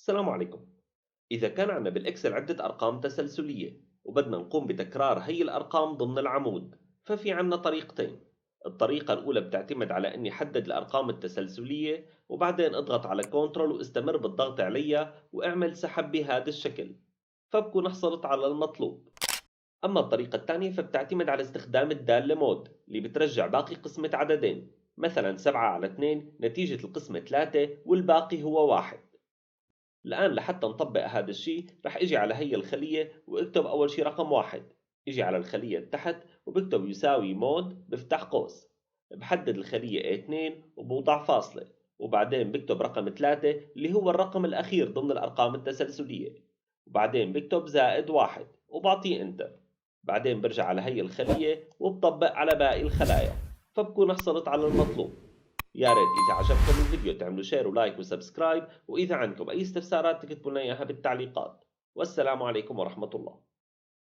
السلام عليكم. إذا كان عندنا بالإكسل عدة أرقام تسلسلية وبدنا نقوم بتكرار هي الأرقام ضمن العمود، ففي عندنا طريقتين. الطريقة الأولى بتعتمد على إني حدد الأرقام التسلسلية وبعدين اضغط على كنترول واستمر بالضغط عليها واعمل سحب بهذا الشكل، فبكون حصلت على المطلوب. أما الطريقة الثانية فبتعتمد على استخدام الدالة مود اللي بترجع باقي قسمة عددين، مثلا 7 على 2 نتيجة القسمة 3 والباقي هو 1. الآن لحتى نطبق هذا الشيء رح اجي على هي الخلية واكتب أول شيء رقم 1. اجي على الخلية تحت وبكتب يساوي مود بفتح قوس، بحدد الخلية A2 وبوضع فاصلة، وبعدين بكتب رقم 3 اللي هو الرقم الأخير ضمن الأرقام التسلسلية، وبعدين بكتب زائد 1 وبعطيه انتر. بعدين برجع على هي الخلية وبطبق على باقي الخلايا، فبكون حصلت على المطلوب. يا ريت إذا عجبكم الفيديو تعملوا شير ولايك وسبسكرايب، وإذا عندكم أي استفسارات تكتبوا لنا إياها بالتعليقات. والسلام عليكم ورحمة الله.